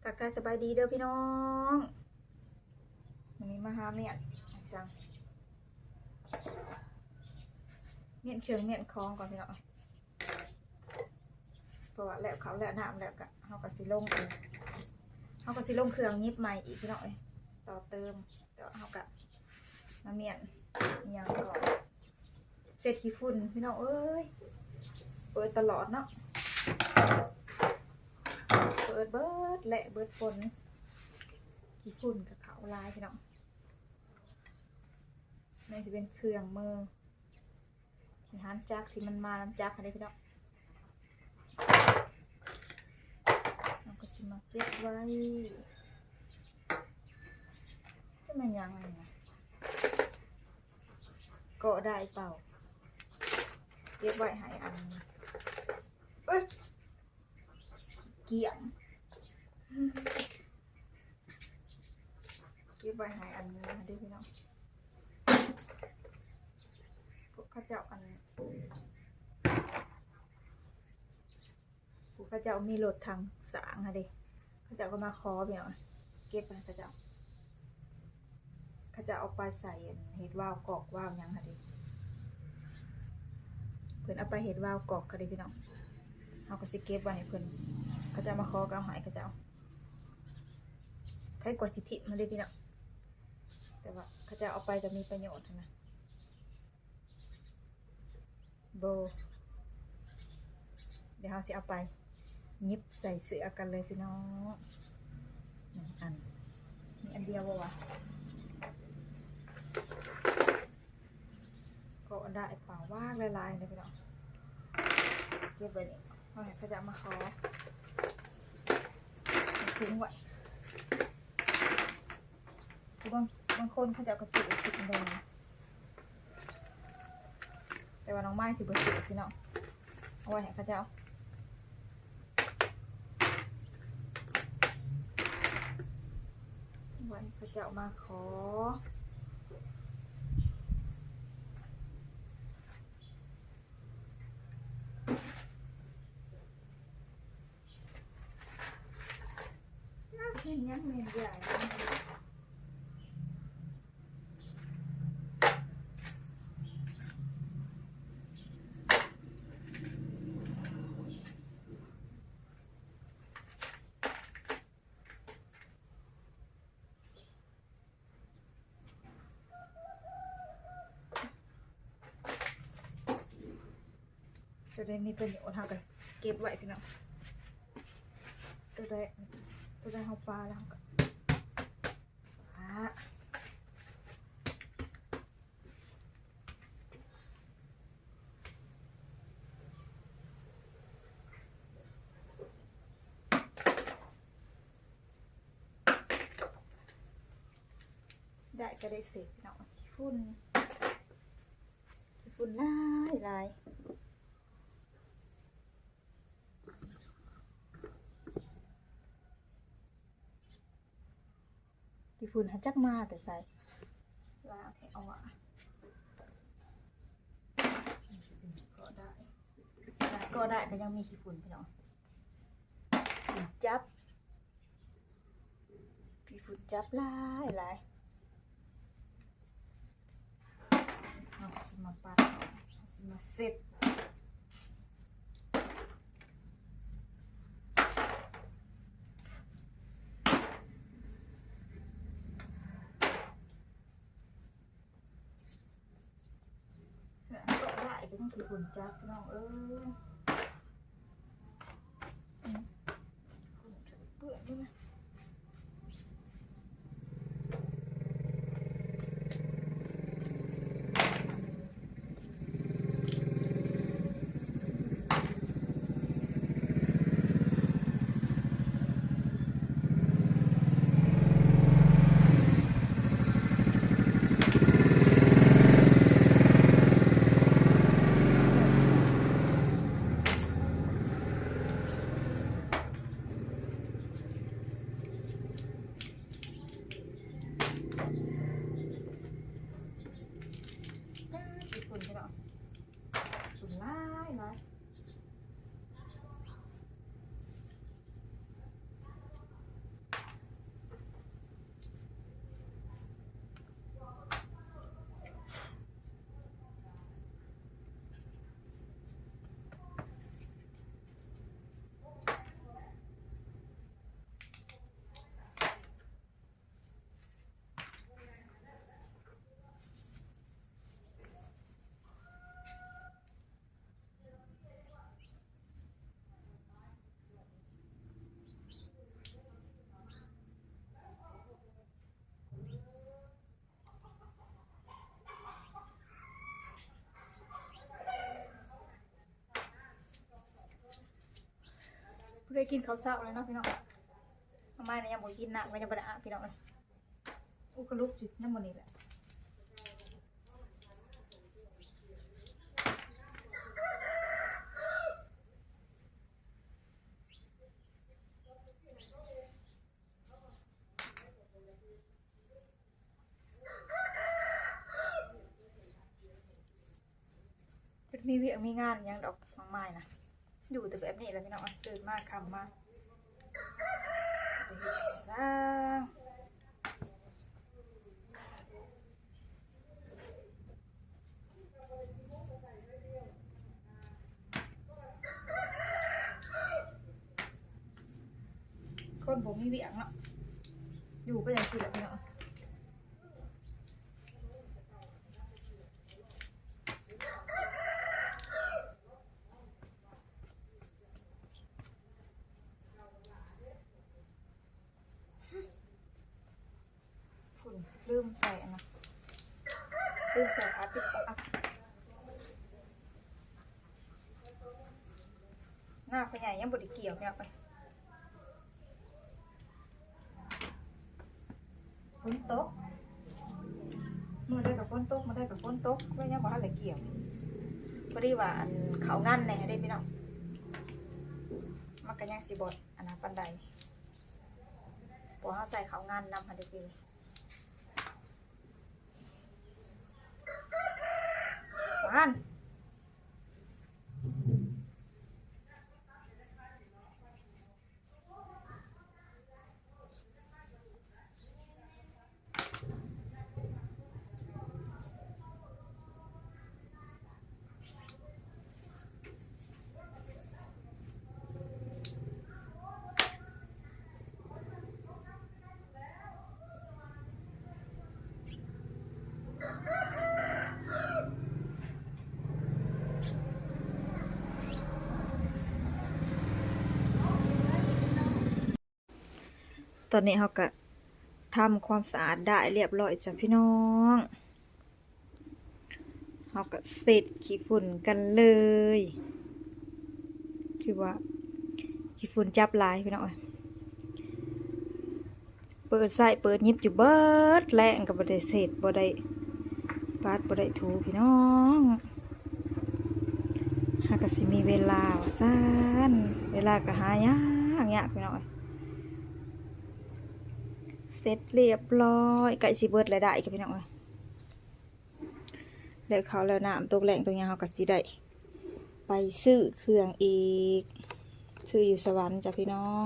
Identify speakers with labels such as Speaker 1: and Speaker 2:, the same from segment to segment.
Speaker 1: ทักทายสบายดีเด้อพี่น้องวันนี้มาหาเมียนสั่งเมียนเชิงเมียนคลองก่อนพี่น้องเพราะว่าแล้วเขาแล้วน้ำแล้วก็เขาก็สิลงอีกเขาก็สิลงเครื่องยิบใหม่อีกพี่น้องต่อเติมแต่เขาก็มาเมียนยังก่อนเสร็จขี้ฝุ่นพี่น้องเอ้ยเปิดตลอดเนาะเปิดเบิดและเบิดฝนขี้ฝุ่นกับเขาลายพี่น้องนี่จะเป็นเครื่องมือที่หันจักที่มันมาน้ำจักอะไรพี่น้องเราก็สิมาเก็บไว้จะมันยังไงนะก็ได้เปล่าเก็บไว้ให้อันเอ้ยเกี่ยมเก็บไว้ให้อันนี้ดิพี่น้องพวกข้าเจ้าอันพวกข้าเจ้ามีรถทางสางค่ะดิข้าเจ้าก็มาขอพี่น้องเก็บไปข้าเจ้าเอาไปใส่เห็ดว่าวกอกว่าวยังค่ะดิเพื่อนเอาไปเห็ดว่าวกอกค่ะดิพี่น้องเอาก็สิเก็บไว้ให้เพื่อนข้าเจ้ามาขอก็เอาหายข้าเจ้าใครกว่าสิทิมาดิพี่น้องแต่ว่าข้าเจ้าเอาไปก็มีประโยชน์นะโบเดี๋ยวเราสิเอาไปยิบใส่เสื้อกันเลยพี่น้อง1 อันมีอันเดียววะก็ได้เปล่าว่างลายๆเลยพี่น้องเก็บไว้นี่เอาให้เขาจะมาขอทิ้งไว้บางคนเขาจะกระจุกติดเลยแต่ว่าน้องไม้สิบสิพี่น้องเอาไว้ให้เขาจะวันเขาจะมาขอเป็นยังเมนใหญ่ตัวใดมีประโยชน์เท่ากันเก็บไว้พี่น้องตัวใดเอาปลาแล้วก็ได้ก็ได้เสร็จเนาะฝุ่นลายขี้ฝุ่นหันจักมาแต่ใส่ลาแถวก็ได้ก็ยังมีขี้ฝุ่นพี่น้องฝุ่นจับขี้ฝุ่นจับลายเอาสิมาปัดเอาสิมาเสร็จก็ต้องขี้ฝุ่นจับน้องเปื้อนด้วยนะ เคยกินข้าวเช้าเลยเนาะพี่น้องทำไมเนี่ยยังบ่กินหนักมันยังบ่ได้อ่ะพี่น้องเลยอู้กระลุกจุดน้ำมันนี่แหละเป็นมีเวียงมีงานยังดอกมากมายนะอยู่แต่แบบนี้แหละพี่น้องตื่นมากคำมากสร้างคนผมมีเวียงเนาะอยู่ก็อย่างสิแหละพี่น้องฝุ่นลืมใส่อันนะลืมใส่ผ้าปิดปากหน้าพ่อใหญ่ยังบไดเกี่ยวเนี่ยไปฝนตกมือได้กับฝนตกมาได้กับฝนตกแล้วยังบ่ทันได้เกี่ยวพอดีว่าอันเขางั้นแน่ได้พี่น้องมันก็ยังสิบดอันนั้นปันใดพอเขาใส่เขางั้นนำพันได้ปีหวานตอนนี้เขาก็ทำความสะอาดได้เรียบร้อยจ้ะพี่น้องเขาก็เสร็จขี้ฝุ่นกันเลยคือว่าขี้ฝุ่นจับลายพี่น้องเปิดใส่เปิดยิบอยู่เบิดแรงกับบ่ได้เสร็จบ่ได้ปาดบ่ได้ถูพี่น้องหากก็สิมีเวลาว่าซั่นเวลาก็หายากพี่น้องเสร็จเรียบร้อยไก่สิเบิดแล้วได้กับพี่น้องแล้วเขาแล้วน้ำตกแรงตรงนี้เขาก็สิได้ไปซื้อเครื่องอีกซื้ออยู่สวรรค์จ้ะพี่น้อง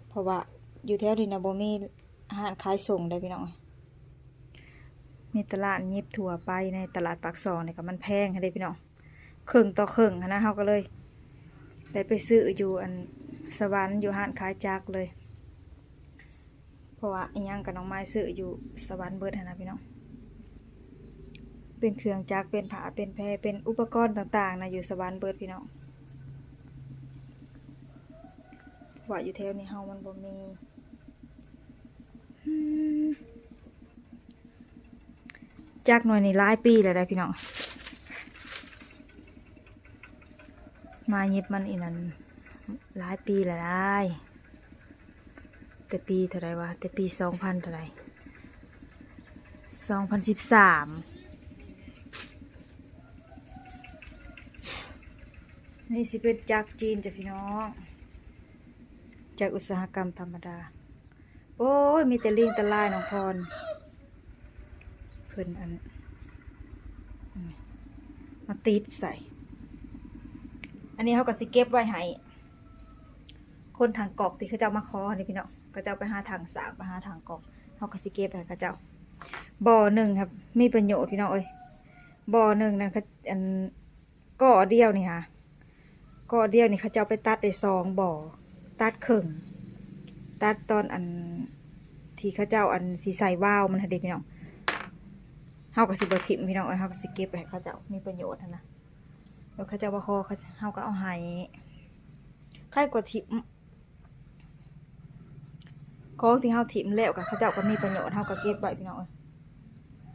Speaker 1: เพราะว่าอยู่แถวนี้นะบ่มีอาหารขายส่งได้พี่น้องมีตลาดยิบถั่วไปในตลาดปากซองเนี่ยก็มันแพงได้พี่น้องครึ่งต่อครึ่งนะเขาก็เลยได้ไปซื้ออยู่อันสวรรค์อยู่ห้างขายจักเลยเพราะว่าอีหยังกับน้องไม้ซื้ออยู่สวรรค์เบิดนะพี่น้องเป็นเครื่องจักรเป็นผ้าเป็นแพรเป็นอุปกรณ์ต่างๆนะอยู่สวรรค์เบิดพี่น้องว่าอยู่แถวนี้เฮามันบ่มีจักหน่วยนี่หลายปีแล้วได้พี่น้องมาเย็บมันอีนั้นหลายปีแล้วได้แต่ปีเท่าไรวะแต่ปี2000เท่าไร2013นี่สิเป็นจักรจีนจ้ะพี่น้องจากอุตสาหกรรมธรรมดาโอ้ยมีแต่ลิงแต่ลายน้องพรเพิ่นอันมาติดใส่อันนี้เขาก็สิเก็บไว้ให้คนทางกอกที่เขาเจ้ามาคอนี่พี่น้องเขาเจ้าไปหาทางสางไปหาทางกอกเขาก็สิเก็บให้เขาเจ้าบ่อหนึ่งครับมีประโยชน์พี่น้องเอ้ยบ่อหนึ่งนั่นเขาอันก่อเดียวนี่ค่ะก่อเดียวนี่เขาเจ้าไปตัดได้2 บ่อตัดครึ่งตัดตอนอันที่เขาเจ้าอันสีใส่ว่าวมันให้พี่น้องเฮาก็สิบ่ทิ่มพี่น้องเอ้ยเฮาก็สิเก็บไปให้เขาเจ้ามีประโยชน์นะแล้วเขาเจ้าบ่คอเฮาก็เอาให้ใครกว่าทิ่มของที่เฮาทิ่มแล้วก็เขาเจ้าก็มีประโยชน์เฮาก็เก็บไว้พี่น้องเอ้ย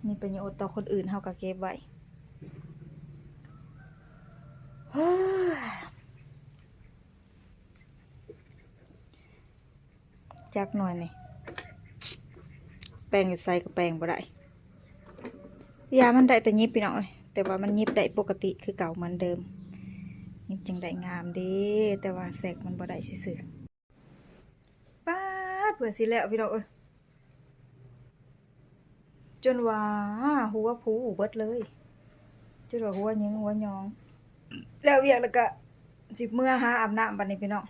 Speaker 1: มีประโยชน์ต่อคนอื่นเฮาก็เก็บไว้ จักหน่อยนี่แป้งอยู่ใส่กับแป้งบ่ได้ยามันได้แต่ยิบพี่น้องเอ้ยแต่ว่ามันยิบได้ปกติคือเก่าเหมือนเดิมยิบจังได้งามเด้แต่ว่าแสกมันบ่ได้ซื่อๆป๊าดเผื่อสิแล้วพี่น้องเอ้ยจนว่าหัวผูเบิดเลยจนว่าหัวหยิงหัวหยอง แล้วเวียกแล้วก็สิเมื่อหาอาบน้ำบัดนี้พี่น้อง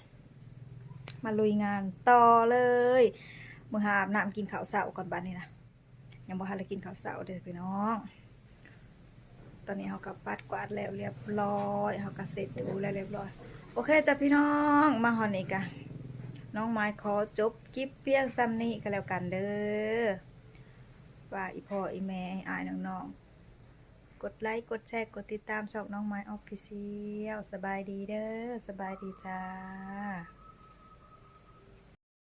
Speaker 1: มาลุยงานต่อเลยมื้อหาอาบน้ำกินข้าวเช้าก่อนบัดนี้นะยังบ่ทันได้กินข้าวเช้าเด้อพี่น้องตอนนี้เฮาก็ปัดกวาดแล้วเรียบร้อยเฮาก็เสร็จถูแล้วเรียบร้อยโอเคจ้ะพี่น้องมาฮอดนี้กะน้องไม้ขอจบคลิปเพียงซ้ำนี้ก็แล้วกันเด้อว่าอีพ่ออีแม่อ้ายน้องๆกดไลค์กดแชร์กดติดตามช่องน้องไม้ออฟฟิเชียลสบายดีเด้อสบายดีจ้า